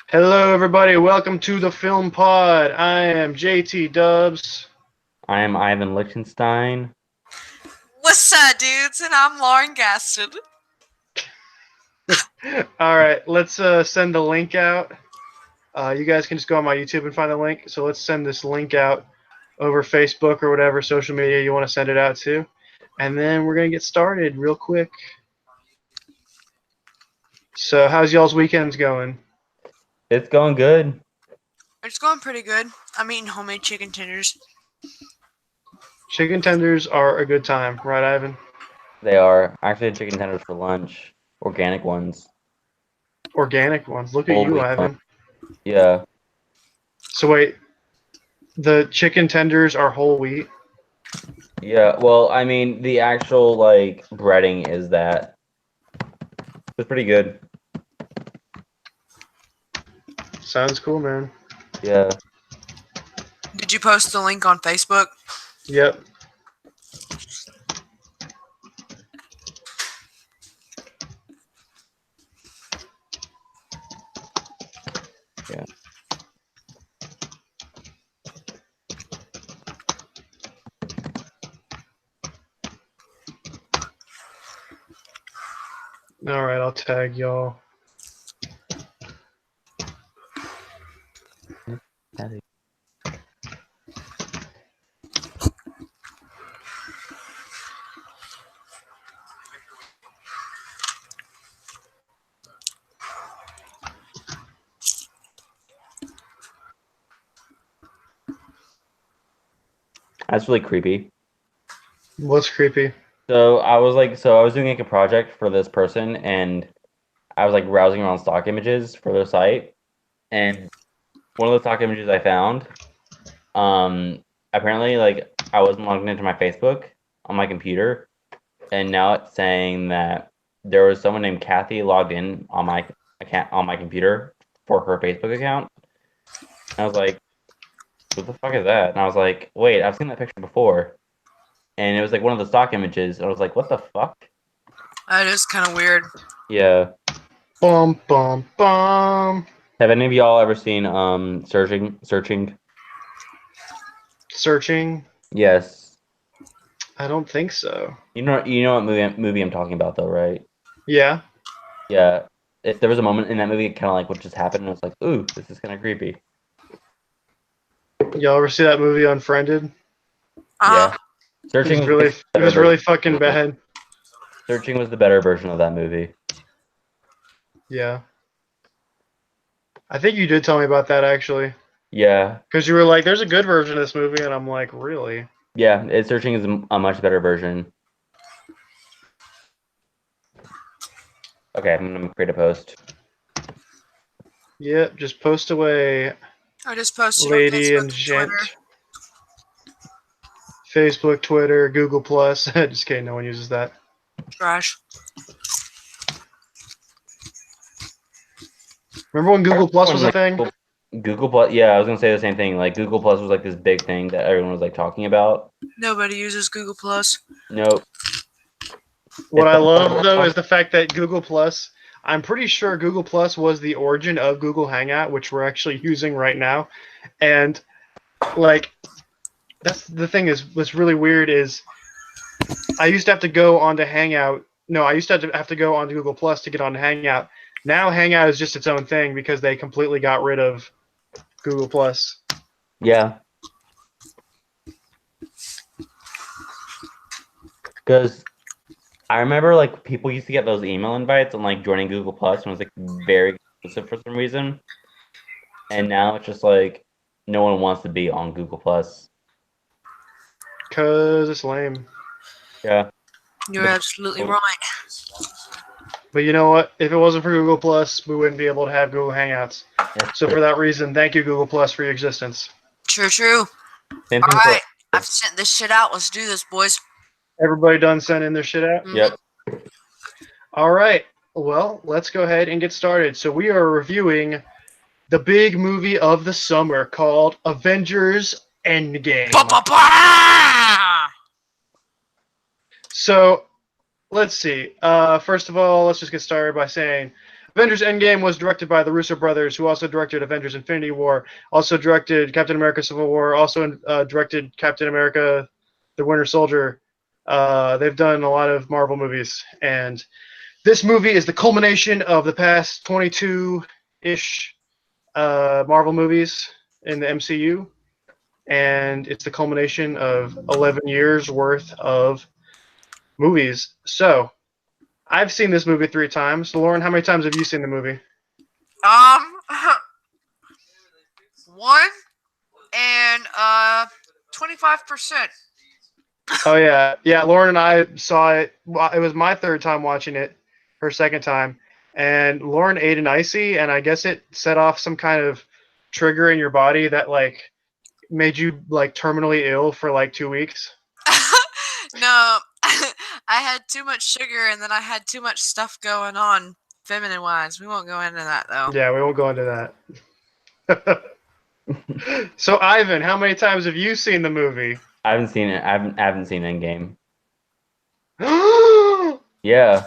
Hello, everybody. Welcome to the Film Pod. I am JT Dubs. I am Ivan Lichtenstein. What's up, dudes? And I'm Lauren Gaston. All right, let's send the link out. You guys can just go on my YouTube and find the link. So let's send this link out over Facebook or whatever social media you want to send it out to. And then we're going to get started real quick. So, how's y'all's weekends going? It's going good. It's going pretty good. I'm eating homemade chicken tenders. Chicken tenders are a good time, right, Ivan? They are actually chicken tenders for lunch, organic ones, Organic ones. Look at whole you, wheat ones. Ivan. Yeah, So, wait, the chicken tenders are whole wheat? yeah. Well, I mean, the actual like breading is that. It's pretty good. Sounds cool, man. Yeah. Did you post the link on Facebook? Yep. Yeah. All right, I'll tag y'all. That's really creepy. What's creepy? So I was doing like a project for this person, and I was like browsing around stock images for their site, and one of the stock images I found, apparently like I wasn't logged into my Facebook on my computer, and now it's saying that there was someone named Kathy logged in on my account on my computer for her Facebook account. And I was like, what the fuck is that? And I was like, wait, I've seen that picture before. And it was like one of the stock images. And I was like, what the fuck? That is kind of weird. Yeah. Bum bum bum. Have any of y'all ever seen searching? Searching? Yes. I don't think so. You know what movie I'm talking about though, right? Yeah. Yeah. There was a moment in that movie kind of like what just happened, and it's like, ooh, this is kind of creepy. Y'all ever see that movie Unfriended? Yeah. It Searching was was really, like the it better was really version. fucking bad. Searching was the better version of that movie. Yeah. I think you did tell me about that actually, Yeah. because you were like, "There's a good version of this movie," and I'm like, "Really?" Yeah. Searching is a much better version. Okay, I'm gonna create a post. Yep. Just post away, I just posted on lady Facebook and and gent. Twitter. Facebook, Twitter, Google Plus. Just kidding. No one uses that. Trash. Remember when Google Plus was a Like thing? Google Plus, yeah, I was gonna say the same thing. Like Google Plus was like this big thing that everyone was like talking about. Nobody uses Google Plus. Nope. What It's I the love though is the fact that Google Plus. I'm pretty sure Google Plus was the origin of Google Hangout, which we're actually using right now. And like, that's the thing is what's really weird is I used to have to go onto Hangout. No, I used to have to go onto Google Plus to get on Hangout. Now Hangout is just its own thing because they completely got rid of Google Plus. yeah. Because I remember like people used to get those email invites and like joining Google Plus and it was like very exclusive for some reason. And now it's just like no one wants to be on Google Plus. Cause it's lame. Yeah. You're absolutely right. But you know what? If it wasn't for Google Plus, we wouldn't be able to have Google Hangouts. So for that reason, thank you Google Plus for your existence. True. Same All thing right. I've sent this shit out. Let's do this, boys. Everybody done sending their shit out? Mhm. Yep. All right. Well, let's go ahead and get started. So we are reviewing the big movie of the summer called Avengers Endgame. Ba-ba-ba! So let's see. First of all, let's just get started by saying Avengers Endgame was directed by the Russo brothers, who also directed Avengers Infinity War, also directed Captain America Civil War, also directed Captain America the Winter Soldier. They've done a lot of Marvel movies, and this movie is the culmination of the past 22-ish Marvel movies in the MCU, and it's the culmination of 11 years worth of movies. So, I've seen this movie 3 times. Lauren, how many times have you seen the movie? One and 25%. Oh yeah. Lauren and I saw it. Well, it was my 3rd time watching it, her 2nd time, and Lauren ate an icy, and I guess it set off some kind of trigger in your body that like made you like terminally ill for like 2 weeks. No, I had too much sugar, and then I had too much stuff going on, feminine wise. We won't go into that though. Yeah, we won't go into that. So Ivan, how many times have you seen the movie? I haven't seen it. I haven't seen Endgame. Oh Yeah.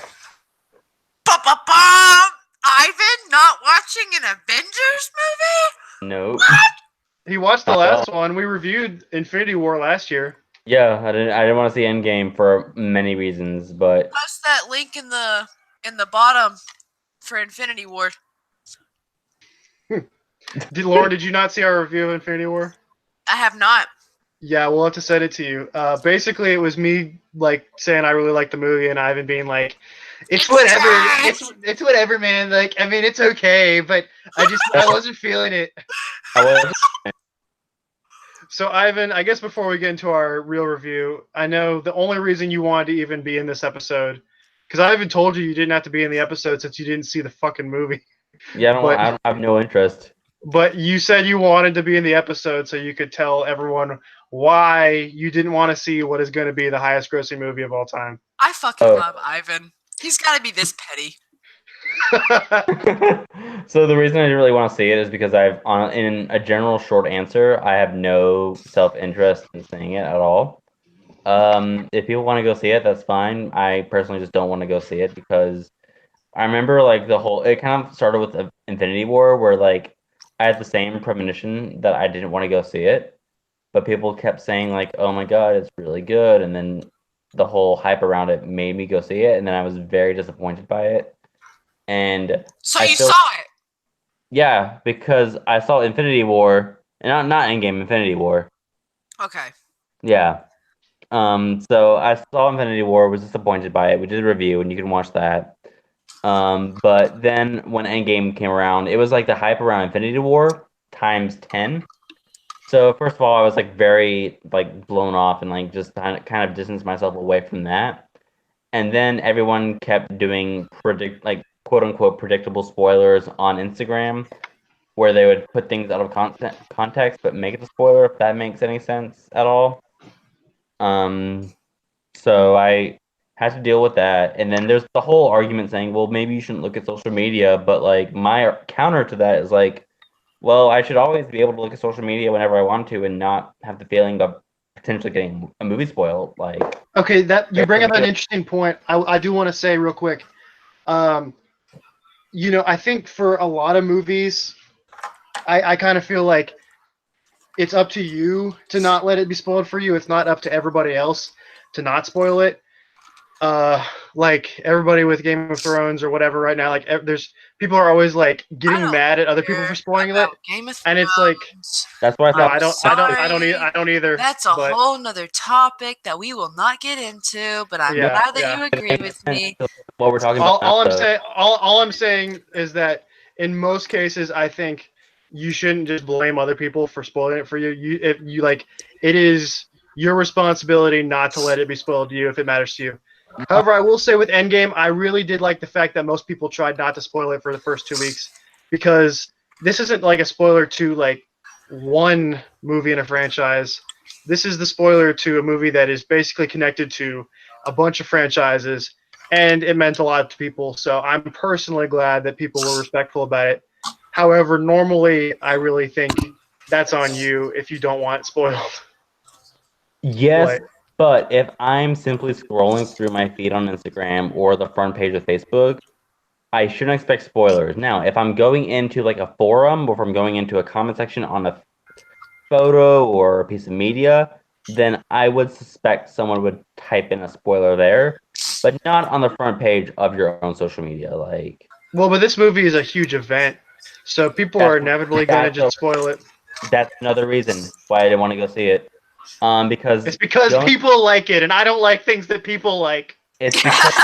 Ba-ba-bum! Ivan not watching an Avengers movie? Nope. He watched the Not at last one. We reviewed Infinity War last year. Yeah, I didn't want to see Endgame for many reasons, but Post that link in the bottom for Infinity War. Lauren, did you not see our review of Infinity War? I have not. Yeah, we'll have to send it to you. Basically, it was me like saying I really like the movie, and Ivan being like, "It's whatever. It's whatever, man. Like, I mean, it's okay, but I wasn't feeling it." I was. So, Ivan, I guess before we get into our real review, I know the only reason you wanted to even be in this episode, because I even told you didn't have to be in the episode since you didn't see the fucking movie. Yeah, I don't have no interest. But you said you wanted to be in the episode so you could tell everyone why you didn't want to see what is going to be the highest grossing movie of all time. I fucking love Ivan. He's got to be this petty. So the reason I didn't really want to see it is because in a general short answer, I have no self-interest in seeing it at all. If people want to go see it, that's fine. I personally just don't want to go see it because I remember like it kind of started with Infinity War where like I had the same premonition that I didn't want to go see it, but people kept saying like, "Oh my god, it's really good," and then the whole hype around it made me go see it, and then I was very disappointed by it. And so you saw it? Yeah, because I saw Infinity War, and not Endgame, Infinity War. Okay. Yeah. So I saw Infinity War, was disappointed by it. We did a review, and you can watch that. But then when Endgame came around, it was like the hype around Infinity War times 10. So first of all, I was like very like blown off and like just kind of distanced myself away from that. And then everyone kept doing quote unquote predictable spoilers on Instagram, where they would put things out of context but make it a spoiler, if that makes any sense at all. So I had to deal with that, and then there's the whole argument saying, well, maybe you shouldn't look at social media, but like my counter to that is like, well, I should always be able to look at social media whenever I want to and not have the feeling of potentially getting a movie spoiled. Like, okay, that you bring up an interesting point. I do want to say real quick. I think for a lot of movies, I kind of feel like it's up to you to not let it be spoiled for you. It's not up to everybody else to not spoil it. Like everybody with Game of Thrones or whatever right now, like there's people are always like getting mad at other people for spoiling it, and it's like that's why I don't either. That's a whole nother topic that we will not get into. But I'm glad that you agree with me. What we're talking about. All I'm saying is that in most cases, I think you shouldn't just blame other people for spoiling it for you. It is your responsibility not to let it be spoiled to you if it matters to you. However, I will say with Endgame, I really did like the fact that most people tried not to spoil it for the first 2 weeks, because this isn't like a spoiler to like one movie in a franchise. This is the spoiler to a movie that is basically connected to a bunch of franchises, and it meant a lot to people. So I'm personally glad that people were respectful about it. However, normally I really think that's on you if you don't want it spoiled. Yes. But if I'm simply scrolling through my feed on Instagram or the front page of Facebook, I shouldn't expect spoilers. Now, if I'm going into like a forum or if I'm going into a comment section on a photo or a piece of media, then I would suspect someone would type in a spoiler there, but not on the front page of your own social media. Like, Well, but this movie is a huge event, so people are that's inevitably going to that's, just spoil it. that's another reason why I didn't want to go see it. Because It's because the only, people like it, and I don't like things that people like. it's because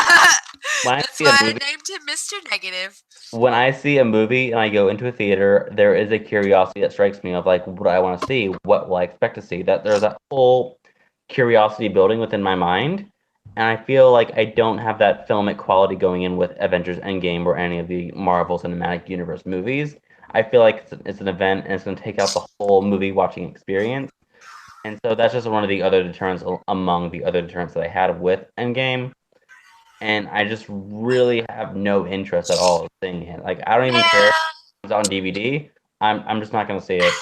when I That's see a why I movie, named him Mr. Negative. when I see a movie and I go into a theater, there is a curiosity that strikes me of like, what do I want to see? What will I expect to see? That there's that whole curiosity building within my mind. And I feel like I don't have that filmic quality going in with Avengers Endgame or any of the Marvel Cinematic Universe movies. I feel like it's an event and it's going to take out the whole movie watching experience. And so that's just one of the other deterrents among the other deterrents that I had with Endgame. And I just really have no interest at all in seeing it. Like I don't even care if Man, it's on DVD. I'm just not gonna see it.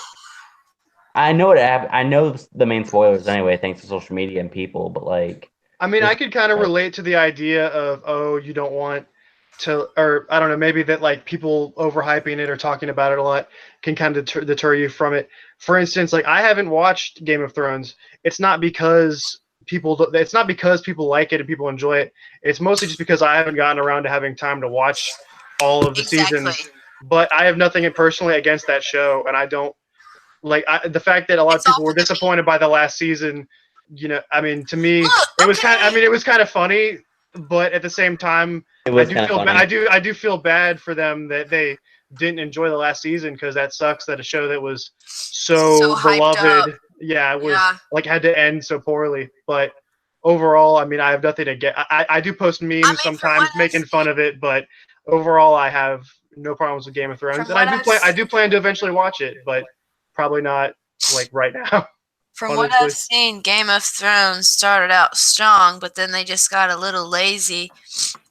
I know it. I know the main spoilers anyway, thanks to social media and people. But like, I mean, this, I could kind of relate to the idea of, oh, you don't want to, or I don't know, maybe that like people overhyping it or talking about it a lot can kind of deter you from it. For instance, like I haven't watched Game of Thrones. It's not because it's not because people like it and people enjoy it. It's mostly just because I haven't gotten around to having time to watch all of the exactly. seasons. But I have nothing personally against that show, and I don't like the fact that a lot of It's all people were for the meme. disappointed by the last season. I mean, to me, Look, it was kind. I okay. mean, it was kind of funny, but at the same time, it I was do kind of feel funny. I do feel bad for them that they didn't enjoy the last season, because that sucks that a show that was So so hyped up. beloved, yeah, it was Yeah. like had to end so poorly. But overall, I mean, I have nothing to get. I do post I memes mean, from what sometimes I've making fun seen, of it, but overall, I have no problems with Game of Thrones, from and what I've I do plan to eventually watch it, but probably not like right now. From what I've Honestly, seen, Game of Thrones started out strong, but then they just got a little lazy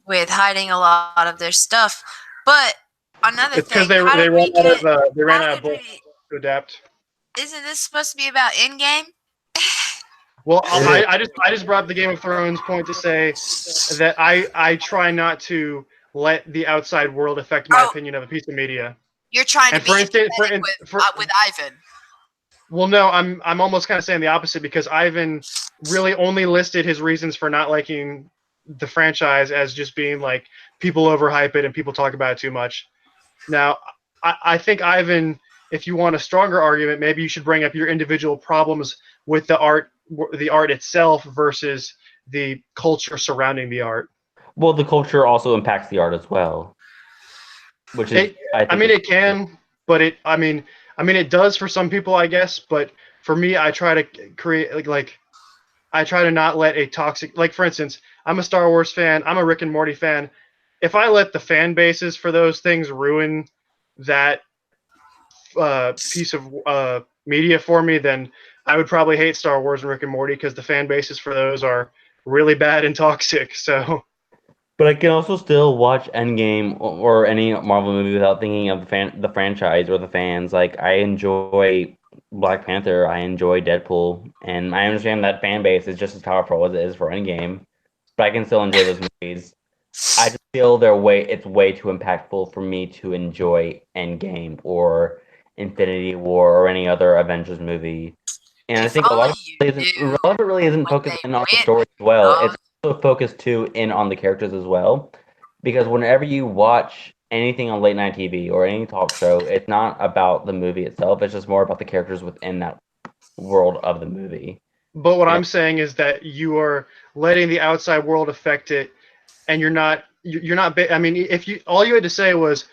with hiding a lot of their stuff. But another it's because thing, how did we get? they ran How out of did books we? to adapt. Isn't this supposed to be about Endgame? Well, It is. I just brought up the Game of Thrones point to say that I try not to let the outside world affect my Oh, opinion of a piece of media. you're trying to And be empathetic with Ivan. well, no, I'm almost kind of saying the opposite, because Ivan really only listed his reasons for not liking the franchise as just being like people overhype it and people talk about it too much. Now, I think Ivan, if you want a stronger argument, maybe you should bring up your individual problems with the art itself versus the culture surrounding the art. Well, the culture also impacts the art as well, which is It, I I think mean, is it can, but I mean, it does for some people, I guess. But for me, I try to create like I try to not let a toxic, like for instance, I'm a Star Wars fan, I'm a Rick and Morty fan. If I let the fan bases for those things ruin that piece of media for me, then I would probably hate Star Wars and Rick and Morty, because the fan bases for those are really bad and toxic. So But I can also still watch Endgame or any Marvel movie without thinking of the franchise or the fans. Like I enjoy Black Panther, I enjoy Deadpool, and I understand that fan base is just as powerful as it is for Endgame. But I can still enjoy those movies. I just feel it's way too impactful for me to enjoy Endgame or Infinity War or any other Avengers movie. And I If think only you a knew lot of it really isn't when focused they in on the went story as well. wrong. It's also focused too in on the characters as well. Because whenever you watch anything on late night TV or any talk show, it's not about the movie itself. It's just more about the characters within that world of the movie. but what And I'm saying is that you are letting the outside world affect it, and you're not. I mean, if you all you had to say was,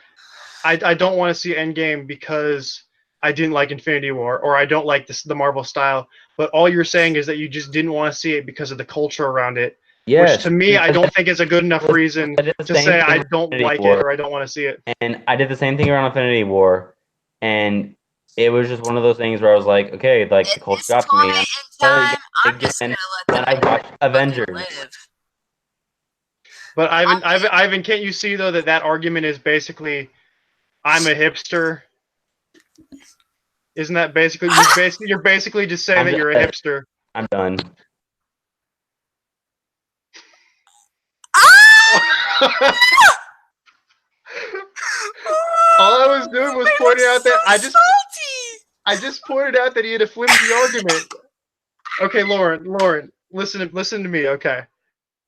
I don't want to see Endgame because I didn't like Infinity War, or I don't like the Marvel style. But all you're saying is that you just didn't want to see it because of the culture around it, which to yes, me I because don't think is a good enough reason I did the to same say thing I with don't Infinity like it War. or I don't want to see it. And I did the same thing around Infinity War, and it was just one of those things where I was like, okay, like At the culture this got to me, point and I'm in gonna time, I'm again. just gonna Then let I the watched fucking Avengers. live. But I'm Ivan, can't you see though that that argument is basically I'm a hipster? Isn't that basically you're basically just saying I'm that just, you're a hipster? I'm done. Ah! All I was doing was It pointing out looks that so salty. I just pointed out that he had a flimsy argument. Okay, Lauren, listen to me, okay?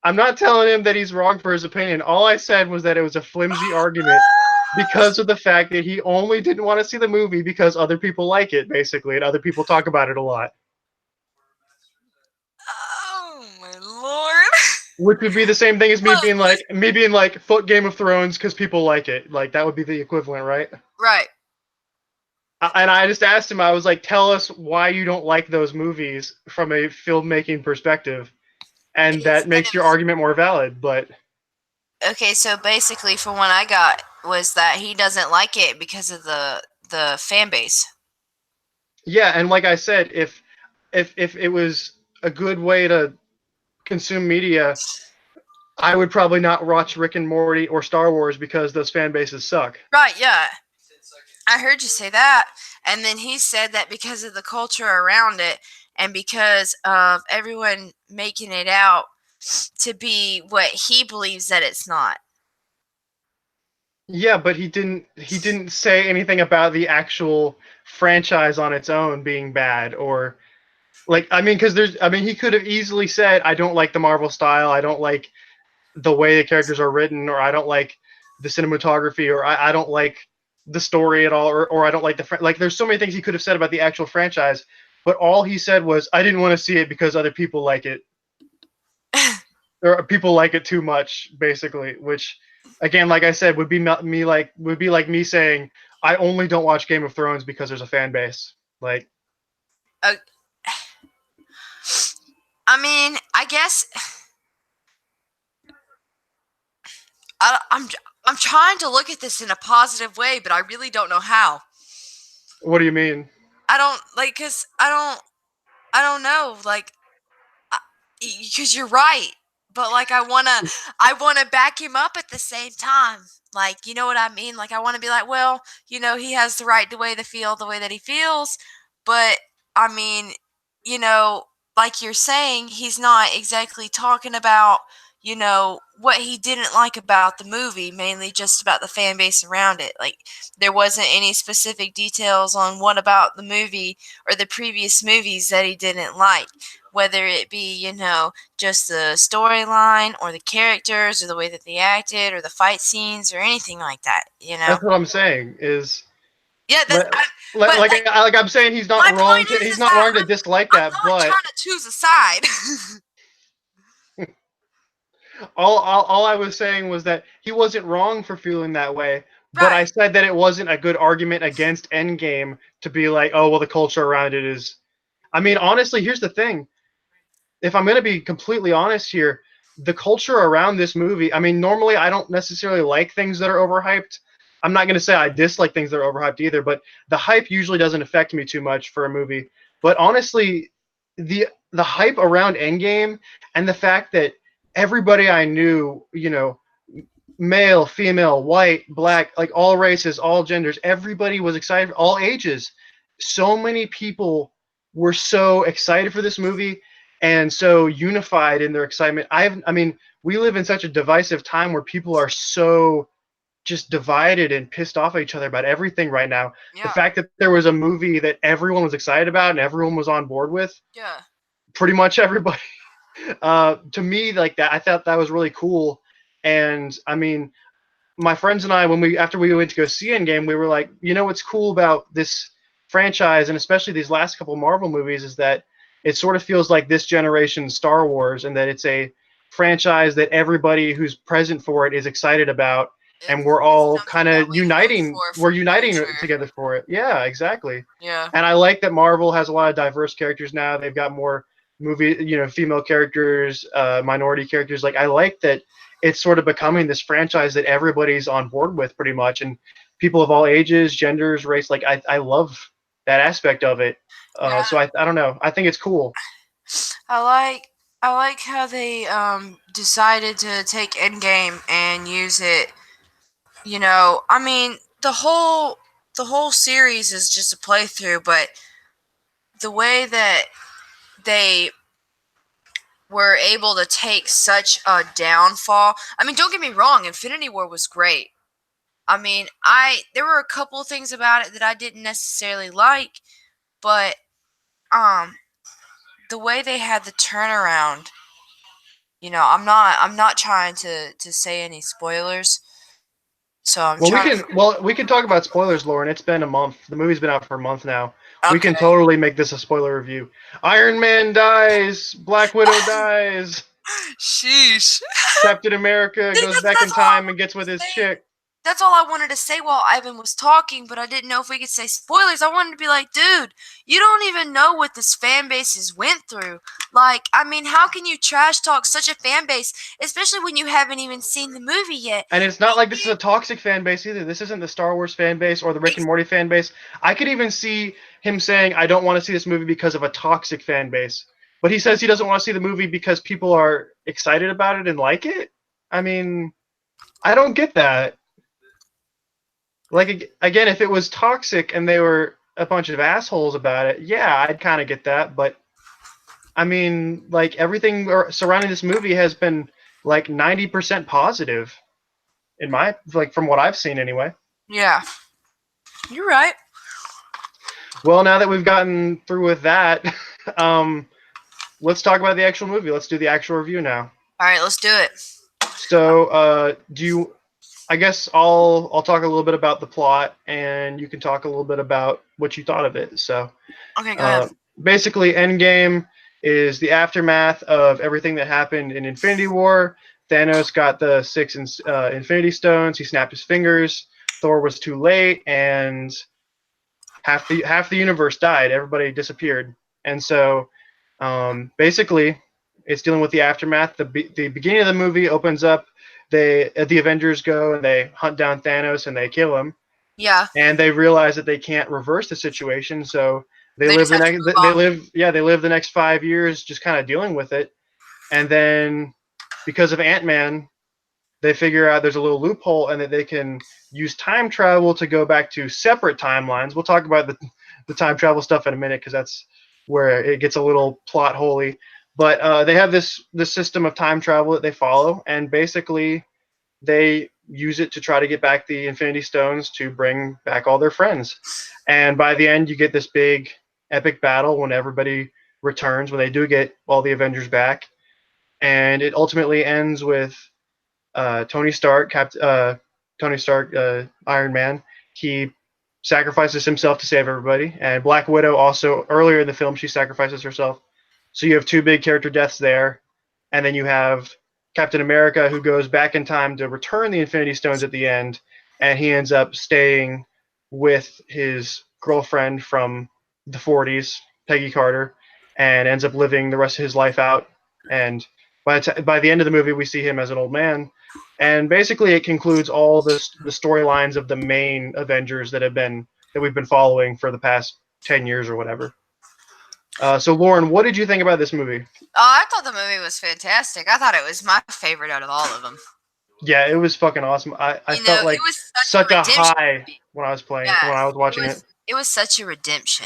I'm not telling him that he's wrong for his opinion. All I said was that it was a flimsy argument because of the fact that he only didn't want to see the movie because other people like it, basically, and other people talk about it a lot. Oh my lord. Which would be the same thing as Look, me being like foot Game of Thrones because people like it. Like that would be the equivalent, right? right. And I just asked him, I was like, tell us why you don't like those movies from a filmmaking perspective. And that Instead makes your of argument more valid. But okay, so basically, from what I got was that he doesn't like it because of the fan base. yeah, and like I said, if it was a good way to consume media, I would probably not watch Rick and Morty or Star Wars because those fan bases suck. Right? Yeah, I heard you say that, and then he said that because of the culture around it, and because of everyone making it out to be what he believes that it's not. Yeah, but he didn't say anything about the actual franchise on its own being bad or like because he could have easily said I don't like the Marvel style, I don't like the way the characters are written, or I don't like the cinematography, or I don't like the story at all, or I don't like like. There's so many things he could have said about the actual franchise, but all he said was I didn't want to see it because other people like it, or people like it too much, basically. Which, again, like I said, would be like me saying I only don't watch Game of Thrones because there's a fan base. Like, Uh, I mean, I guess I'm trying to look at this in a positive way, but I really don't know how. what do you mean? I don't like because I don't know like because you're right, but like I wanna back him up at the same time. Like you know what I mean? Like I want to be like, well, you know, he has the right to way to feel the way that he feels, but I mean, you know, like you're saying, he's not exactly talking about what he didn't like about the movie, mainly just about the fan base around it. Like there wasn't any specific details on what about the movie or the previous movies that he didn't like, whether it be, just the storyline or the characters or the way that they acted or the fight scenes or anything like that, That's what I'm saying. Is Yeah, like, but like like I'm saying he's my not wrong point to is that dislike I'm that, not but trying to choose a side. all I was saying was that he wasn't wrong for feeling that way, but I Right. said that it wasn't a good argument against Endgame to be like, oh well, the culture around it is. I mean, honestly, here's the thing. If I'm going to be completely honest here, the culture around this movie, I mean, normally I don't necessarily like things that are overhyped. I'm not going to say I dislike things that are overhyped either, but the hype usually doesn't affect me too much for a movie. But honestly, the hype around Endgame and the fact that everybody I knew, male, female, white, black, like all races, all genders, everybody was excited, all ages. So many people were so excited for this movie and so unified in their excitement. I mean, we live in such a divisive time where people are so just divided and pissed off at each other about everything right now. The Yeah. fact that there was a movie that everyone was excited about and everyone was on board with, Yeah. pretty much everybody, to me, like that, I thought that was really cool. And I mean, my friends and I, after we went to go see Endgame, we were like, what's cool about this franchise, and especially these last couple Marvel movies, is that it sort of feels like this generation's Star Wars, and that it's a franchise that everybody who's present for it is excited about, and we're It's all something kind that of we look uniting. for We're the uniting future. together for it. Yeah, exactly. Yeah. And I like that Marvel has a lot of diverse characters now. They've got more female characters, minority characters. Like I like that it's sort of becoming this franchise that everybody's on board with pretty much, and people of all ages, genders, race. Like I love that aspect of it. Yeah. So I don't know. I think it's cool. I like I like how they decided to take Endgame and use it. I mean, the whole series is just a playthrough, but the way that they were able to take such a downfall. I mean, don't get me wrong, Infinity War was great. I mean, there were a couple things about it that I didn't necessarily like, but the way they had the turnaround, I'm not trying to say any spoilers. So I'm Well, trying. we can talk about spoilers, Lauren. It's been a month. The movie's been out for a month now. We Okay. can totally make this a spoiler review. Iron Man dies. Black Widow dies. Sheesh. Captain America See, goes back in that's all I time and wanted gets with to his say. chick. That's all I wanted to say while Ivan was talking, but I didn't know if we could say spoilers. I wanted to be like, dude, you don't even know what this fan bases went through. Like, I mean, how can you trash talk such a fan base, especially when you haven't even seen the movie yet? And it's not like this is a toxic fan base either. This isn't the Star Wars fan base or the Rick and Morty fan base. I could even see him saying, I don't want to see this movie because of a toxic fan base. But he says he doesn't want to see the movie because people are excited about it and like it. I mean, I don't get that. Like, again, if it was toxic and they were a bunch of assholes about it, yeah, I'd kind of get that. But I mean, like, everything surrounding this movie has been like 90% positive in my, like, from what I've seen anyway. Yeah, you're right. Well, now that we've gotten through with that, let's talk about the actual movie. Let's do the actual review now. All right, let's do it. So, I guess I'll talk a little bit about the plot, and you can talk a little bit about what you thought of it. So, Okay, go ahead. basically, Endgame is the aftermath of everything that happened in Infinity War. Thanos got the 6 Infinity Stones. He snapped his fingers. Thor was too late, and half the universe died. Everybody disappeared, and so basically, it's dealing with the aftermath. The beginning of the movie opens up. The Avengers go and they hunt down Thanos and they kill him. Yeah. And they realize that they can't reverse the situation, so they live just the have to next. move They on. live the next 5 years just kind of dealing with it, and then because of Ant-Man, they figure out there's a little loophole and that they can use time travel to go back to separate timelines. We'll talk about the time travel stuff in a minute because that's where it gets a little plot holy. But they have this system of time travel that they follow, and basically they use it to try to get back the Infinity Stones to bring back all their friends. And by the end, you get this big epic battle when everybody returns, when they do get all the Avengers back, and it ultimately ends with Tony Stark, Iron Man. He sacrifices himself to save everybody, and Black Widow also earlier in the film she sacrifices herself. So you have two big character deaths there, and then you have Captain America who goes back in time to return the Infinity Stones at the end, and he ends up staying with his girlfriend from the 40s, Peggy Carter, and ends up living the rest of his life out. And by the end of the movie, we see him as an old man. And basically, it concludes all the storylines of the main Avengers that we've been following for the past 10 years or whatever. So, Lauren, what did you think about this movie? Oh, I thought the movie was fantastic. I thought it was my favorite out of all of them. Yeah, it was fucking awesome. I felt It like was such a a redemption high movie. when I was Yes, watching it. it was such a redemption,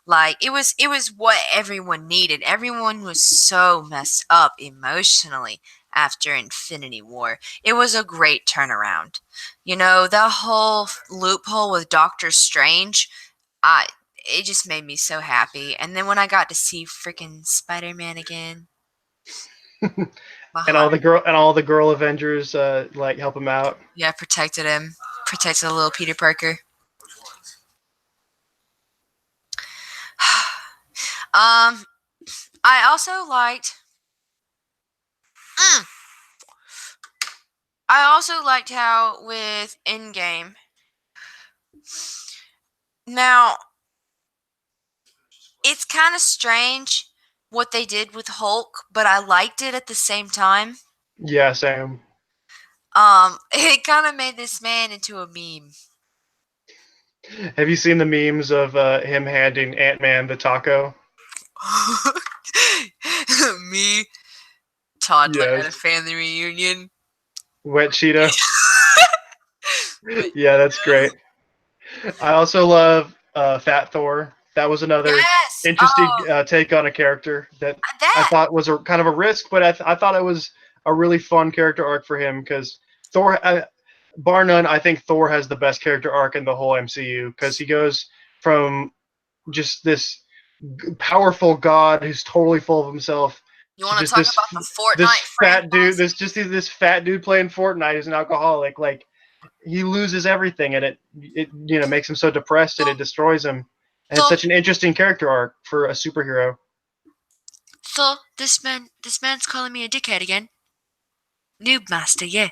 Like it was what everyone needed. Everyone was so messed up emotionally after Infinity War. It was a great turnaround. That whole loophole with Doctor Strange, it just made me so happy. And then when I got to see freaking Spider-Man again, my And heart, all the girl Avengers like help him out. yeah, protected him, protected little Peter Parker. Um, I also liked. Mm, I also liked how with Endgame. Now, it's kind of strange what they did with Hulk, but I liked it at the same time. Yeah, Sam. It kind of made this man into a meme. Have you seen the memes of him handing Ant-Man the taco? Me, toddler at a Yes. family reunion. Wet Cheeto. But Yeah, that's great. I also love Fat Thor. That was another yes, interesting take on a character that I that thought was a kind of a risk, but I thought it was a really fun character arc for him because Thor. bar none, I think Thor has the best character arc in the whole MCU because he goes from just this powerful god who's totally full of himself You to want to just talk about the this Fortnite fat dude, franchise? this fat dude playing Fortnite who's an alcoholic. Like he loses everything, and it makes him so depressed and it destroys him. And it's So, such an interesting character arc for a superhero. so this man's calling me a dickhead again. Noob master, yeah.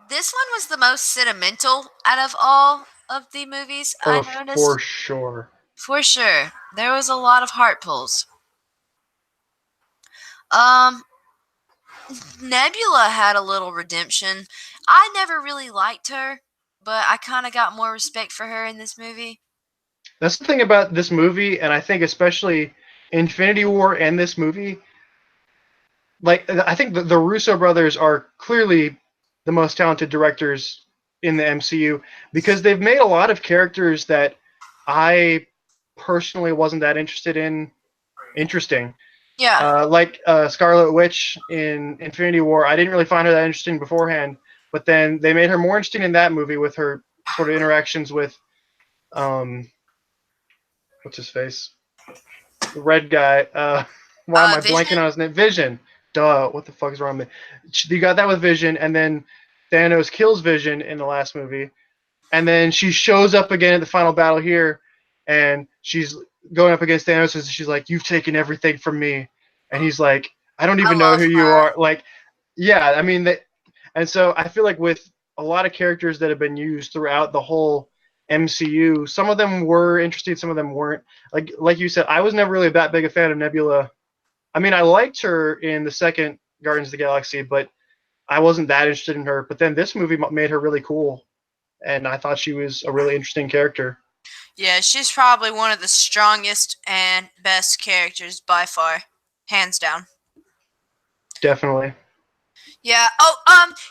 This one was the most sentimental out of all of the movies I noticed. For sure. For sure. There was a lot of heart pulls. Um, Nebula had a little redemption. I never really liked her, but I kind of got more respect for her in this movie. That's the thing about this movie, and I think especially Infinity War and this movie. Like I think the Russo brothers are clearly the most talented directors in the MCU because they've made a lot of characters that I personally wasn't that interested in interesting. Yeah. Like Scarlet Witch in Infinity War, I didn't really find her that interesting beforehand, but then they made her more interesting in that movie with her sort of interactions with what's his face, the red guy. Why am I Vision? blanking on his name? Vision. Duh. What the fuck is wrong with me? You got that with Vision, and then Thanos kills Vision in the last movie, and then she shows up again at the final battle here, and she's going up against Thanos, and she's like, "You've taken everything from me," and he's like, "I don't I even know love who you her. are." Like, yeah, I mean that, and so I feel like with a lot of characters that have been used throughout the whole MCU, some of them were interesting, some of them weren't. Like you said, I was never really that big a fan of Nebula. I mean, I liked her in the second Guardians of the Galaxy, but I wasn't that interested in her. But then this movie made her really cool, and I thought she was a really interesting character. Yeah, she's probably one of the strongest and best characters by far. Hands down. Definitely. Yeah. Oh,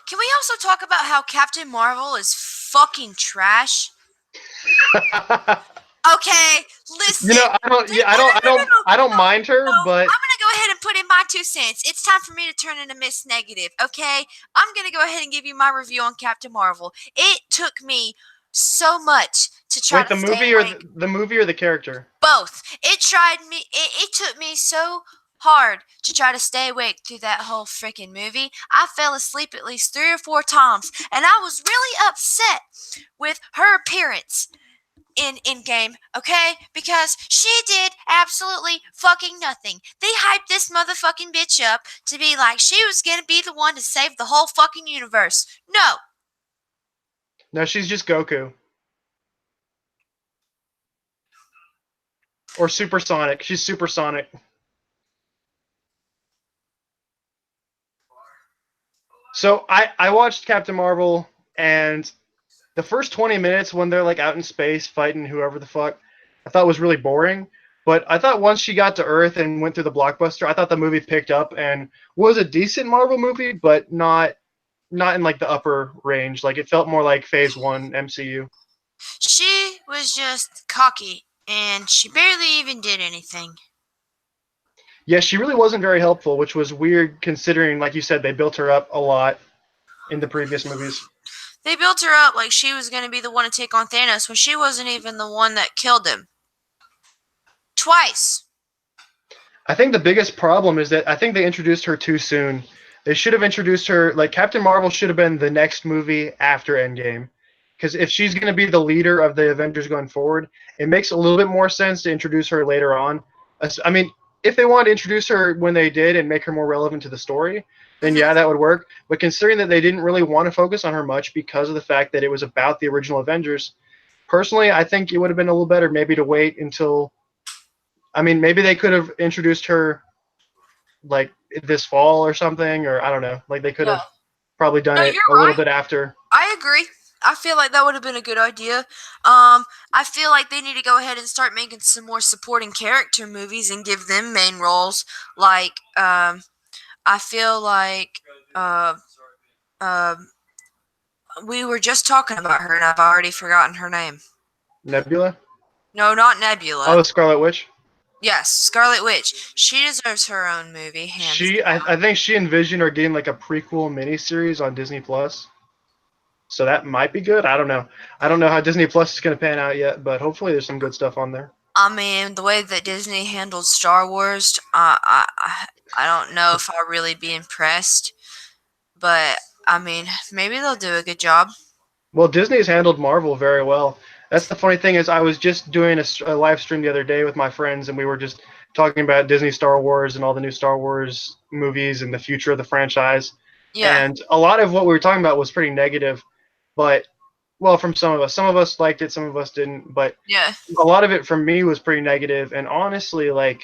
can we also talk about how Captain Marvel is fucking trash? Okay, listen. I don't. Yeah, No. I don't mind her, No, but I'm gonna go ahead and put in my 2 cents. It's time for me to turn into Miss Negative, okay? I'm gonna go ahead and give you my review on Captain Marvel. It took me so much to try wait, to stay awake. the movie or the character? Both. It took me so hard to try to stay awake through that whole freaking movie. I fell asleep at least 3 or 4 times, and I was really upset with her appearance in Endgame, okay? Because she did absolutely fucking nothing. They hyped this motherfucking bitch up to be like she was gonna be the one to save the whole fucking universe. No. No, she's just Goku or Supersonic. She's Supersonic. So I watched Captain Marvel, and the first 20 minutes when they're like out in space fighting whoever the fuck, I thought was really boring. But I thought once she got to Earth and went through the blockbuster, I thought the movie picked up and was a decent Marvel movie, but not in like the upper range. Like it felt more like Phase One MCU. She was just cocky and she barely even did anything. Yeah, she really wasn't very helpful, which was weird considering, like you said, they built her up a lot in the previous movies. They built her up like she was going to be the one to take on Thanos when she wasn't even the one that killed him. Twice. I think the biggest problem is that I think they introduced her too soon. They should have introduced her like Captain Marvel should have been the next movie after Endgame. Because if she's going to be the leader of the Avengers going forward, it makes a little bit more sense to introduce her later on. I mean, if they wanted to introduce her when they did and make her more relevant to the story, then yeah, that would work. But considering that they didn't really want to focus on her much because of the fact that it was about the original Avengers, personally, I think it would have been a little better maybe to wait until. I mean, maybe they could have introduced her like this fall or something, or I don't know. Like they could No. have probably done No, it you're a little right. bit after. I agree. I feel like that would have been a good idea. I feel like they need to go ahead and start making some more supporting character movies and give them main roles. Like, I feel like, uh, um, we were just talking about her and I've already forgotten her name. Nebula. No, not Oh, Nebula. the Scarlet Witch. Yes, Scarlet Witch. She deserves her own movie, hands down. I think she envisioned her getting like a prequel miniseries on Disney Plus. So that might be good. I don't know. I don't know how Disney Plus is going to pan out yet, but hopefully there's some good stuff on there. I mean, the way that Disney handled Star Wars, I don't know if I'll really be impressed. But I mean, maybe they'll do a good job. Well, Disney's handled Marvel very well. That's the funny thing is I was just doing a live stream the other day with my friends, and we were just talking about Disney Star Wars and all the new Star Wars movies and the future of the franchise. Yeah, And a lot of what we were talking about was pretty negative, but well, from some of us. Some of us liked it, some of us didn't, but yeah. a lot of it from me was pretty negative. And honestly, like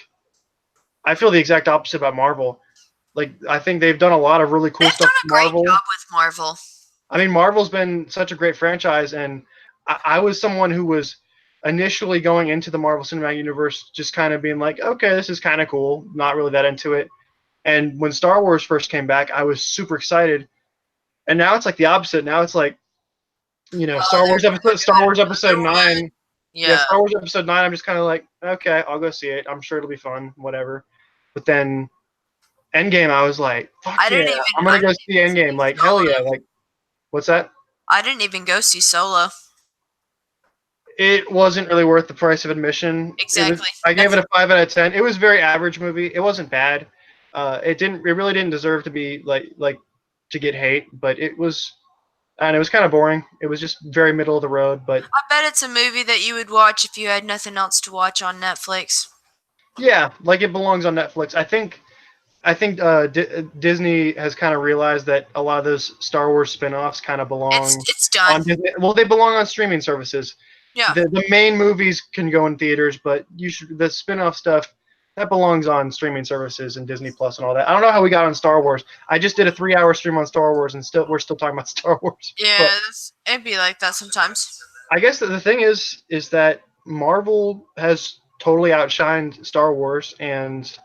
I feel the exact opposite about Marvel. Like I think they've done a lot of really cool They've done stuff a with great Marvel. job with Marvel. I mean, Marvel's been such a great franchise, and I was someone who was initially going into the Marvel Cinematic Universe just kind of being like, okay, this is kind of cool, not really that into it. And when Star Wars first came back, I was super excited. And now it's like the opposite. Now it's like, Oh, they're Star doing Wars Episode another one. 9. Yeah, Yeah, Star Wars Episode 9. I'm just kind of like, okay, I'll go see it. I'm sure it'll be fun, whatever. But then Endgame, I was like, fuck yeah, I'm I gonna go didn't see even Endgame. see Like, hell Solo. yeah. Like, what's that? I didn't even go see Solo. It wasn't really worth the price of admission. Exactly. I gave That's it a 5 out of 10. It was a very average movie. It wasn't bad. It really didn't deserve to be like to get hate, but it was, and it was kind of boring. It was just very middle of the road. But I bet it's a movie that you would watch if you had nothing else to watch on Netflix. yeah, like it belongs on Netflix. I think Disney has kind of realized that a lot of those Star Wars spin-offs kind of belong It's done. on Disney. Well, they belong on streaming services. Yeah. The main movies can go in theaters, but the spin-off stuff that belongs on streaming services and Disney Plus and all that. I don't know how we got on Star Wars. I just did a 3-hour stream on Star Wars, and we're still talking about Star Wars. Yeah, But it'd be like that sometimes. I guess the thing is that Marvel has totally outshined Star Wars, and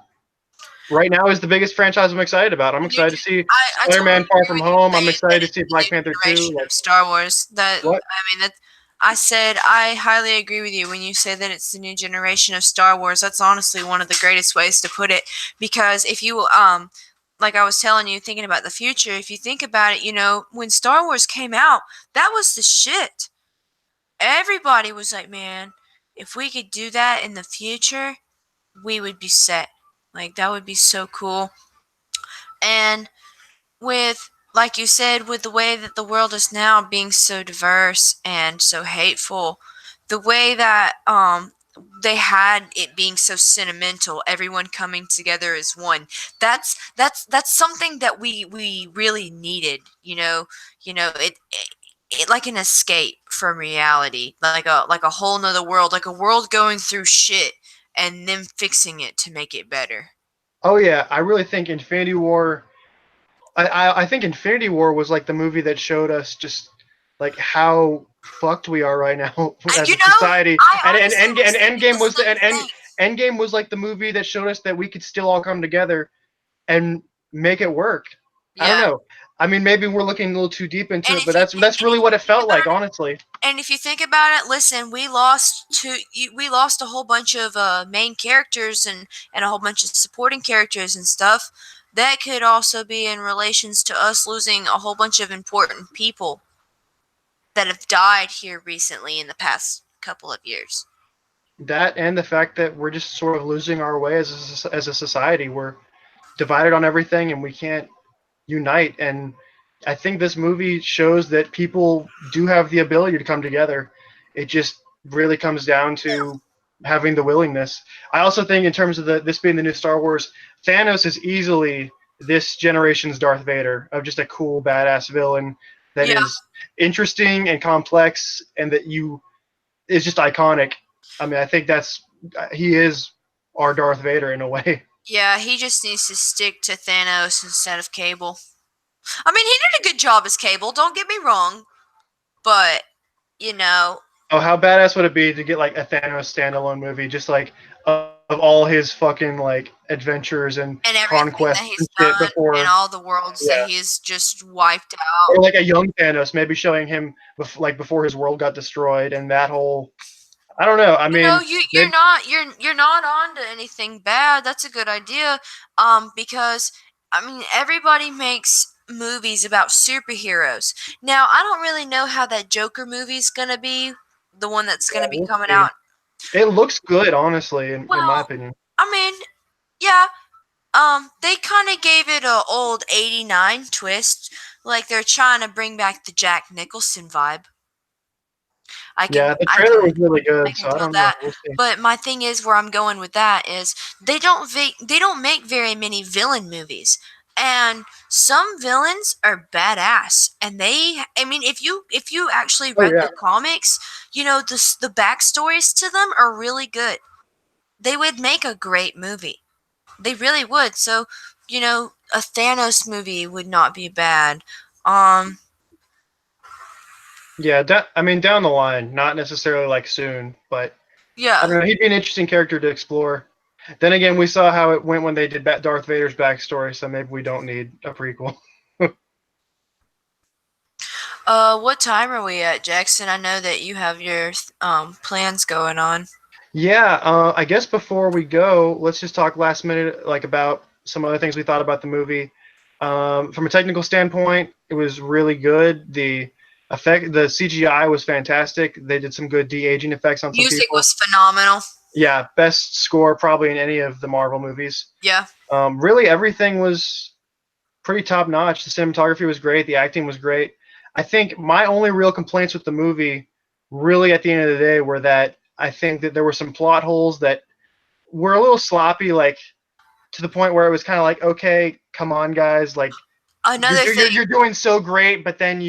right now is the biggest franchise I'm excited about. I'm excited to see I totally Spider-Man: Far agree From with you Home. I'm saying that excited to it's see the Black new Panther 2. generation Like of Star Wars. That what? I mean, that I said I highly agree with you when you say that it's the new generation of Star Wars. That's honestly one of the greatest ways to put it. Because if you like I was telling you, thinking about the future, if you think about it, when Star Wars came out, that was the shit. Everybody was like, man, if we could do that in the future, we would be set. Like that would be so cool. And with like you said, with the way that the world is now being so diverse and so hateful, the way that they had it being so sentimental, everyone coming together as one. That's something that we really needed. It like an escape from reality, like a whole nother world, like a world going through shit and them fixing it to make it better. Oh yeah, I really think Infinity War. I think Infinity War was like the movie that showed us just like how fucked we are right now as a society. I honestly was And thinking Endgame the was the same and thing. Endgame was like the movie that showed us that we could still all come together and make it work. I don't Yeah. know. I mean, maybe we're looking a little too deep into And it, but if you that's really what it think felt like, about honestly. And if you think about it, listen, we lost a whole bunch of main characters and a whole bunch of supporting characters and stuff. That could also be in relations to us losing a whole bunch of important people that have died here recently in the past couple of years. That and the fact that we're just sort of losing our way as a society. We're divided on everything, and we can't unite. And I think this movie shows that people do have the ability to come together. It just really comes down to having the willingness. I also think, in terms of this being the new Star Wars, Thanos is easily this generation's Darth Vader, of just a cool, badass villain that Yeah, is interesting and complex, and that is just iconic. I mean, I think he is our Darth Vader in a way. yeah, he just needs to stick to Thanos instead of Cable. I mean, he did a good job as Cable, don't get me wrong, but, you know, Oh, how badass would it be to get like a Thanos standalone movie, just like of all his fucking like adventures and and everything that conquests and he's shit done and before, all the worlds that yeah, he's just wiped out. or like a young Thanos, maybe showing him like before his world got destroyed and that whole. I don't know. I mean, you're not on to anything bad. That's a good idea. Because I mean, everybody makes movies about superheroes. Now, I don't really know how that Joker movie's gonna be, the one that's gonna be we'll coming see. out. It looks good, honestly, in my Well, opinion. I mean, yeah. They kind of gave it a old '89 twist, like they're trying to bring back the Jack Nicholson vibe. I can, Yeah, the I trailer can was really I good, can so I feel don't know. that. We'll see. But my thing is, where I'm going with that is they don't make very many villain movies, and some villains are badass. And I mean, if you actually Oh read yeah. the comics, the backstories to them are really good. They would make a great movie. They really would. So, a Thanos movie would not be bad. Um, Yeah, I mean, down the line, not necessarily like soon, but I yeah. don't know. He'd be an interesting character to explore. Then again, we saw how it went when they did Darth Vader's backstory, so maybe we don't need a prequel. What time are we at, Jackson? I know that you have your plans going on. Yeah, I guess before we go, let's just talk last minute, like about some other things we thought about the movie. From a technical standpoint, it was really good. The CGI was fantastic. They did some good de-aging effects on some Music people. was phenomenal. Yeah, best score probably in any of the Marvel movies. Yeah. Really, everything was pretty top notch. The cinematography was great. The acting was great. I think my only real complaints with the movie, really at the end of the day, were that I think that there were some plot holes that were a little sloppy, like to the point where it was kind of like, okay, come on, guys, like Another thing, you're doing so great, but then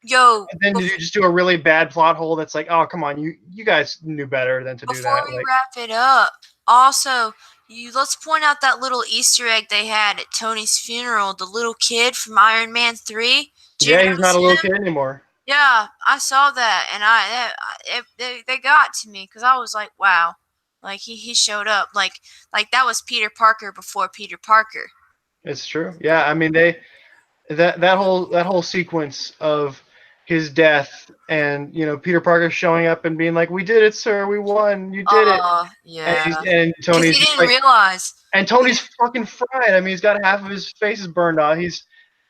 yo, you just do a really bad plot hole that's like, oh, come on, you guys knew better than to do before that. we Like, wrap it up, also, let's point out that little Easter egg they had at Tony's funeral. The little kid from Iron Man 3. Did you yeah, he's not notice a little him? kid anymore. Yeah, I saw that, and they got to me because I was like, wow, like he showed up, like that was Peter Parker before Peter Parker. It's true. Yeah, I mean that whole sequence of his death and Peter Parker showing up and being like, "We did it, sir. We won. You did it." And Yeah, because Tony's he just didn't like, realize. and Tony's fucking fried. I mean, he's got half of his face is burned off.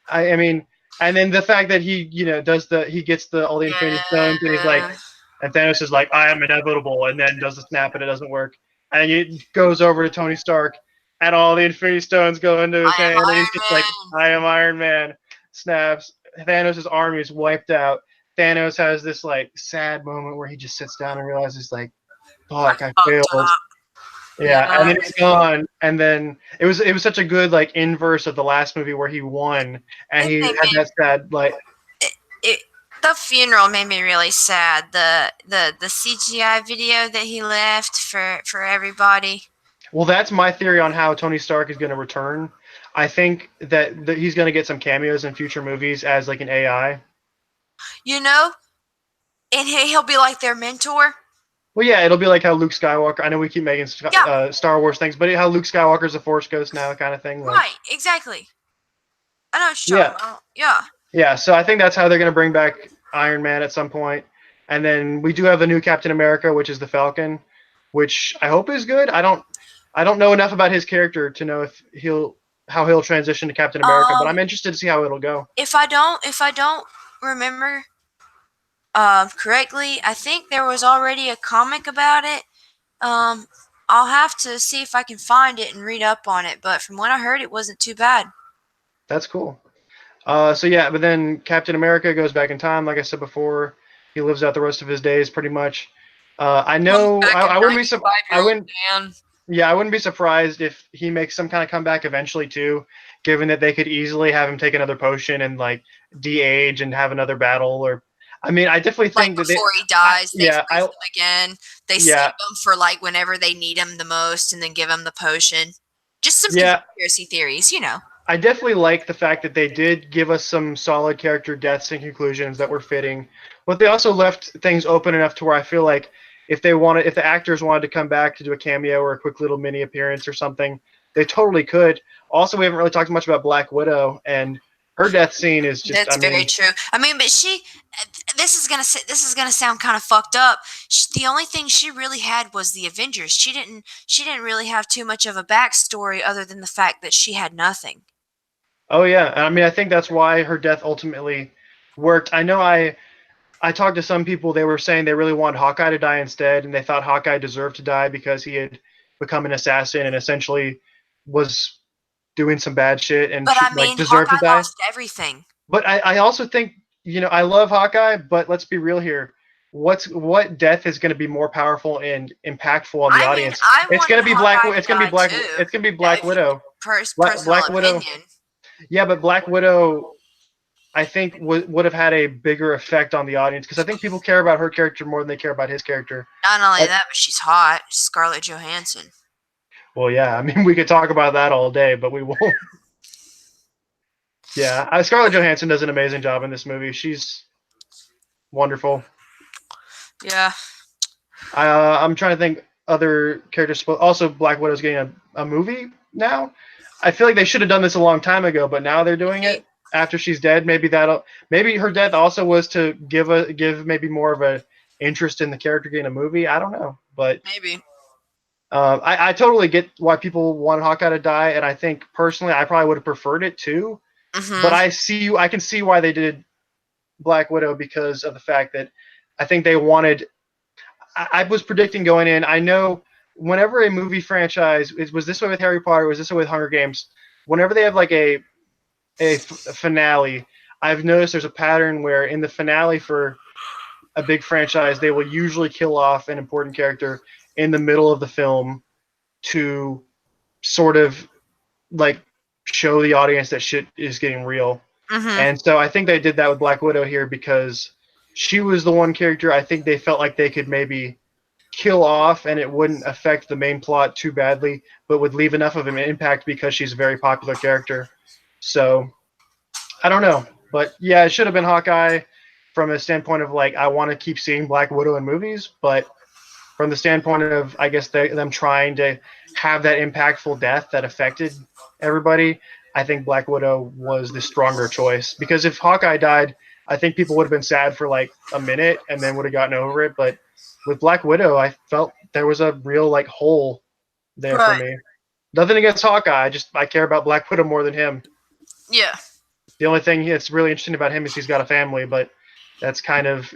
I mean, and then the fact that he gets all the Infinity Stones and he's like, Yeah, and Thanos is like, "I am inevitable," and then does the snap and it doesn't work, and it goes over to Tony Stark, and all the Infinity Stones go into his I am hand, and he's Iron just like, Man. "I am Iron Man." Snaps. Thanos' army is wiped out. Thanos has this like sad moment where he just sits down and realizes like, I "Fuck, I fucked failed." up. Yeah, and Yeah, then he's gone, and then it was such a good like inverse of the last movie where he won, and it he made had me. that sad like. It the funeral made me really sad. The CGI video that he left for everybody. Well, that's my theory on how Tony Stark is going to return. I think that he's going to get some cameos in future movies as like an AI. You know, and he'll be like their mentor. Well, yeah, it'll be like how Luke Skywalker. I know we keep making Yeah, Star Wars things, but how Luke Skywalker's a Force ghost now, kind of thing. Like, right, exactly. I know what you're yeah, talking about. Yeah. yeah. So I think that's how they're going to bring back Iron Man at some point, and then we do have a new Captain America, which is the Falcon, which I hope is good. I don't know enough about his character to know if how he'll transition to Captain America, but Um, I'm interested to see how it'll go. if I don't remember correctly, I think there was already a comic about it. Um, I'll have to see if I can find it and read up on it. But from what I heard, it wasn't too bad. That's cool. So yeah, but then Captain America goes back in time, like I said before. He lives out the rest of his days, pretty much. I Comes know back a I wouldn't be 95-year-old man. yeah, I wouldn't be surprised if he makes some kind of comeback eventually too, given that they could easily have him take another potion and like de-age and have another battle. Or, I mean, I definitely Like think that before he dies, they yeah, freeze him again. They save yeah, him for like whenever they need him the most, and then give him the potion. Just some yeah. conspiracy theories. I definitely like the fact that they did give us some solid character deaths and conclusions that were fitting, but they also left things open enough to where I feel like if the actors wanted to come back to do a cameo or a quick little mini appearance or something, they totally could. Also, we haven't really talked much about Black Widow, and her death scene is just, That's I very mean, true. I mean, but this is gonna sound kind of fucked up. The only thing she really had was the Avengers. She didn't really have too much of a backstory other than the fact that she had nothing. Oh yeah, I mean, I think that's why her death ultimately worked. I know I talked to some people. They were saying they really wanted Hawkeye to die instead, and they thought Hawkeye deserved to die because he had become an assassin and essentially was doing some bad shit and But I like mean, deserved to Hawkeye die. lost everything. But I also think, I love Hawkeye, but let's be real here. What death is going to be more powerful and impactful on the I mean, audience? I It's going wanted to be Black. Hawkeye to It's going to be die Black. too. It's going to be Black If you, Widow. personal Black Widow. opinion. Yeah, but Black Widow, I think would have had a bigger effect on the audience because I think people care about her character more than they care about his character. Not only Like, that, but she's hot. Scarlett Johansson. well, yeah, I mean, we could talk about that all day, but we won't. Yeah, Scarlett Johansson does an amazing job in this movie. She's wonderful. Yeah. I'm trying to think other characters. Also, Black Widow's getting a movie now. I feel like they should have done this a long time ago, but now they're doing it after she's dead. Maybe her death also was to give maybe more of a interest in the character getting a movie. I don't know, but Maybe. I totally get why people want Hawkeye to die, and I think personally I probably would have preferred it too. But I can see why they did Black Widow because of the fact that I think they wanted. I was predicting going in. I know whenever a movie franchise was this way with Harry Potter, was this way with Hunger Games. Whenever they have like a finale, I've noticed there's a pattern where in the finale for a big franchise, they will usually kill off an important character in the middle of the film to sort of like show the audience that shit is getting real. And so I think they did that with Black Widow here because she was the one character I think they felt like they could maybe kill off and it wouldn't affect the main plot too badly, but would leave enough of an impact because she's a very popular character. So I don't know. But yeah, it should have been Hawkeye from a standpoint of like I want to keep seeing Black Widow in movies, but from the standpoint of I guess them trying to have that impactful death that affected everybody, I think Black Widow was the stronger choice because if Hawkeye died, I think people would have been sad for like a minute and then would have gotten over it. But with Black Widow, I felt there was a real like hole there for Right. me. Nothing against Hawkeye, I care about Black Widow more than him. Yeah. The only thing that's really interesting about him is he's got a family, but that's kind of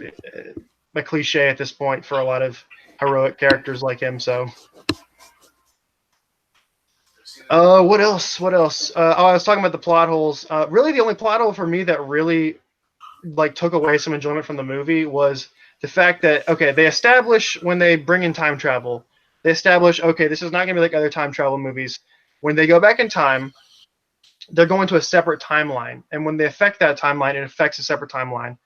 a cliche at this point for a lot of heroic characters like him. So, what else? What else? I was talking about the plot holes. Really, the only plot hole for me that really like took away some enjoyment from the movie was the fact that okay, they establish when they bring in time travel, they establish okay, this is not going to be like other time travel movies. When they go back in time, they're going to a separate timeline, and when they affect that timeline, it affects a separate timeline.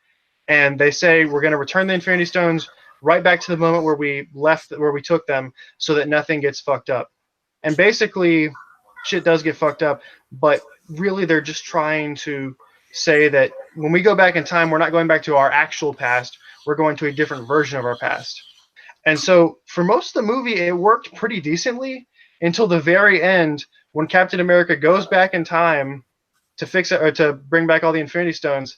And they say we're going to return the Infinity Stones right back to the moment where we took them, so that nothing gets fucked up. And basically, shit does get fucked up, but really they're just trying to say that when we go back in time, we're not going back to our actual past, we're going to a different version of our past. And so for most of the movie, it worked pretty decently until the very end when Captain America goes back in time to fix it or to bring back all the Infinity Stones,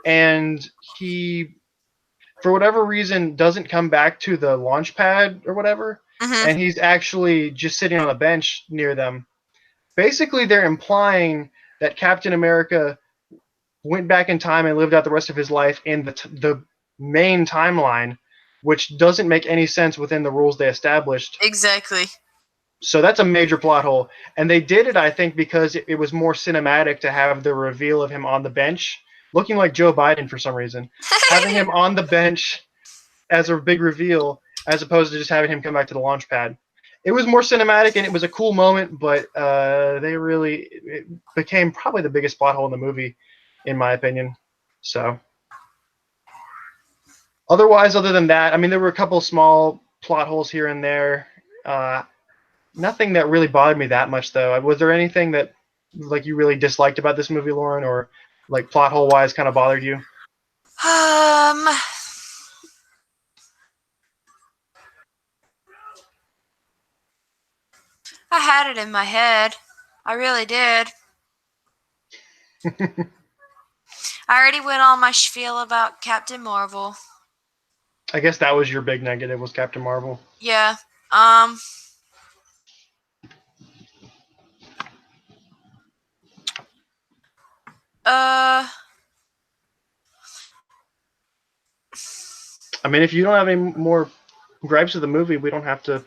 and he, for whatever reason, doesn't come back to the launch pad or whatever, and he's actually just sitting on a bench near them. Basically, they're implying that Captain America went back in time and lived out the rest of his life in the main timeline, which doesn't make any sense within the rules they established. Exactly. So that's a major plot hole. And they did it, I think, because it was more cinematic to have the reveal of him on the bench, looking like Joe Biden for some reason. Having him on the bench as a big reveal, as opposed to just having him come back to the launch pad. It was more cinematic and it was a cool moment, but it became probably the biggest plot hole in the movie, in my opinion. So, other than that, I mean, there were a couple small plot holes here and there. Nothing that really bothered me that much, though. Was there anything that like you really disliked about this movie, Lauren, or like plot hole wise kind of bothered you? I had it in my head. I really did. I already went on my spiel about Captain Marvel. I guess that was your big negative, was Captain Marvel. Yeah. Uh. I mean, if you don't have any more gripes of the movie, we don't have to.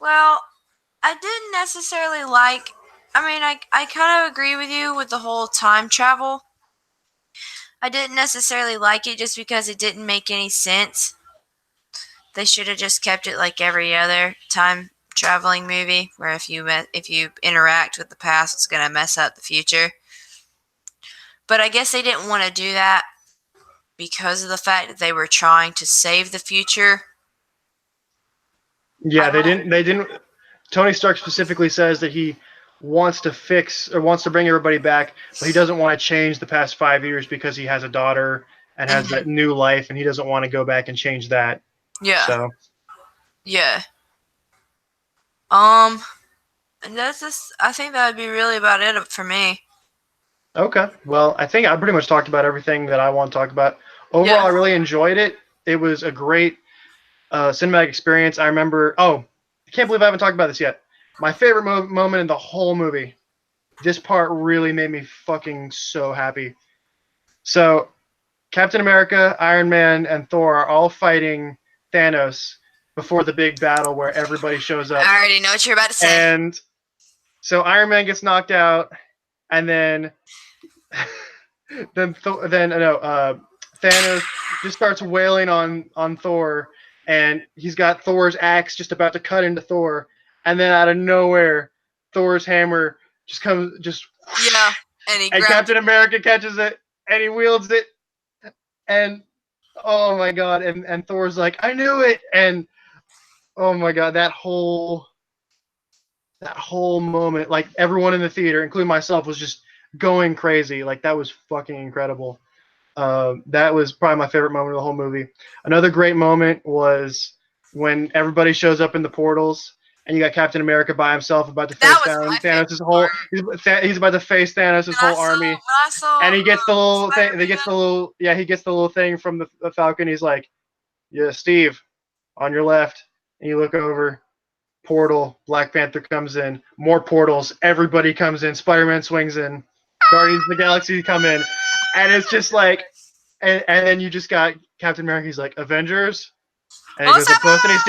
Well, I didn't necessarily like. I mean, I kind of agree with you with the whole time travel. I didn't necessarily like it just because it didn't make any sense. They should have just kept it like every other time traveling movie, where if you interact with the past, it's gonna mess up the future. But I guess they didn't want to do that because of the fact that they were trying to save the future. Yeah, they didn't. They didn't. Tony Stark specifically says that he wants to fix or wants to bring everybody back, but he doesn't want to change the past 5 years because he has a daughter and has that new life, and he doesn't want to go back and change that. Yeah. So Yeah. And that's just. I think that would be really about it for me. okay, well, I think I pretty much talked about everything that I want to talk about. Overall, Yeah. I really enjoyed it. It was a great cinematic experience. I remember. Oh, I can't believe I haven't talked about this yet. My favorite moment in the whole movie. This part really made me fucking so happy. So, Captain America, Iron Man, and Thor are all fighting Thanos before the big battle where everybody shows up. I already know what you're about to say. And so Iron Man gets knocked out, and then Thanos just starts wailing on Thor, and he's got Thor's axe just about to cut into Thor, and then out of nowhere, Thor's hammer just Yeah, and Captain America catches it and he wields it, and oh my god, and Thor's like, I knew it, and oh my god, that whole moment, like everyone in the theater, including myself, was just going crazy. Like that was fucking incredible. That was probably my favorite moment of the whole movie. Another great moment was when everybody shows up in the portals, and you got Captain America by himself about to face down Thanos' whole. He's about to face Thanos' whole army, and he gets the little thing. He gets the little thing from the Falcon. He's like, "Yeah, Steve, on your left," and you look over. Portal. Black Panther comes in. More portals. Everybody comes in. Spider-Man swings in. Guardians of the Galaxy come in, and it's just like, and then you just got Captain America. He's like, Avengers, and he goes up close, and he's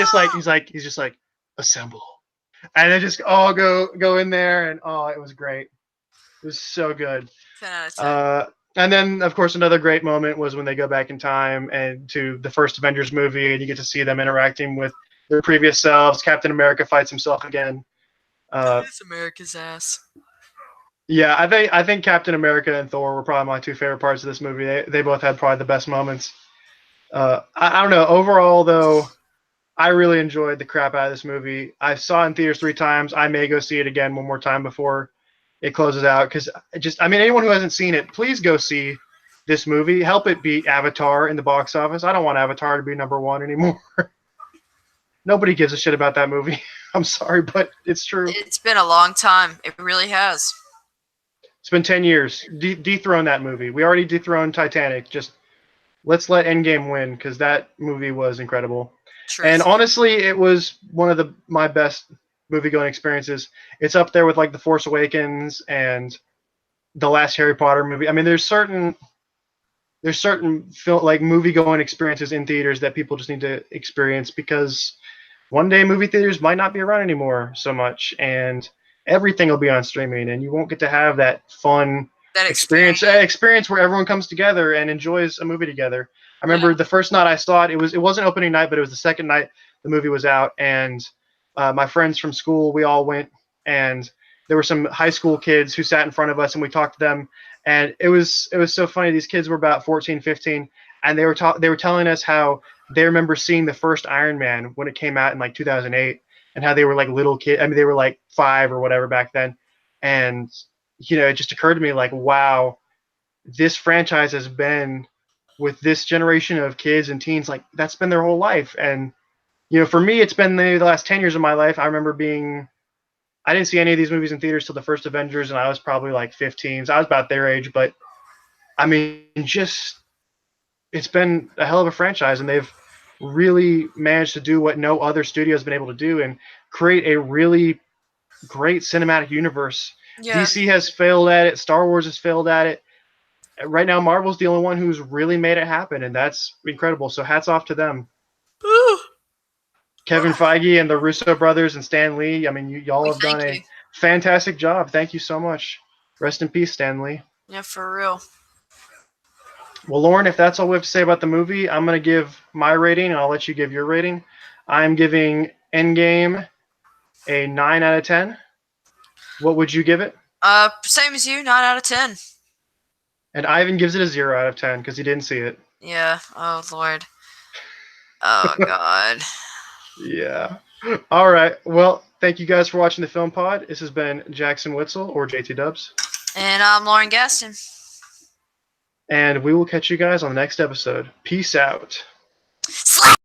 just like assemble, and they just all go in there, and oh, it was great. It was so good. 10 out of 10. And then, of course, another great moment was when they go back in time and to the first Avengers movie, and you get to see them interacting with their previous selves. Captain America fights himself again. It's America's ass. Yeah, I think Captain America and Thor were probably my two favorite parts of this movie. They both had probably the best moments. I don't know. Overall, though, I really enjoyed the crap out of this movie. I saw it in theaters 3 times. I may go see it again one more time before it closes out, because anyone who hasn't seen it, please go see this movie. Help it beat Avatar in the box office. I don't want Avatar to be #1 anymore. Nobody gives a shit about that movie. I'm sorry, but it's true. It's been a long time. It really has. It's been 10 years. Dethrone that movie. We already dethroned Titanic. Just let's let Endgame win, because that movie was incredible. Truth. And honestly, it was one of my best movie-going experiences. It's up there with like The Force Awakens and the last Harry Potter movie. I mean, there's certain like movie-going experiences in theaters that people just need to experience, because one day movie theaters might not be around anymore so much, and everything will be on streaming, and you won't get to have that fun experience where everyone comes together and enjoys a movie together. I remember the first night I saw it, it wasn't opening night, but it was the second night the movie was out, and my friends from school, we all went, and there were some high school kids who sat in front of us, and we talked to them, and it was so funny. These kids were about 14, 15, and they were telling us how they remember seeing the first Iron Man when it came out in like 2008, and how they were like little kids. I mean, they were like 5 or whatever back then, and it just occurred to me, like, wow, this franchise has been with this generation of kids and teens, like that's been their whole life. And for me, it's been the last 10 years of my life. I remember I didn't see any of these movies in theaters till the first Avengers, and I was probably like 15. So I was about their age, but I mean, just it's been a hell of a franchise, and they've really managed to do what no other studio has been able to do, and create a really great cinematic universe. Yeah. DC has failed at it. Star Wars has failed at it. Right now, Marvel's the only one who's really made it happen, and that's incredible. So hats off to them. Kevin Feige and the Russo brothers and Stan Lee. I mean, y'all have done Thank a you. fantastic job. Thank you so much. Rest in peace, Stan Lee. Yeah, for real. Well, Lauren, if that's all we have to say about the movie, I'm going to give my rating, and I'll let you give your rating. I'm giving Endgame a 9 out of 10. What would you give it? Same as you, 9 out of 10. And Ivan gives it a 0 out of 10 because he didn't see it. Yeah. Oh Lord. Oh God. Yeah. All right. Well, thank you guys for watching the Film Pod. This has been Jackson Witzel, or JT Dubs. And I'm Lauren Gaston. And we will catch you guys on the next episode. Peace out. Slap!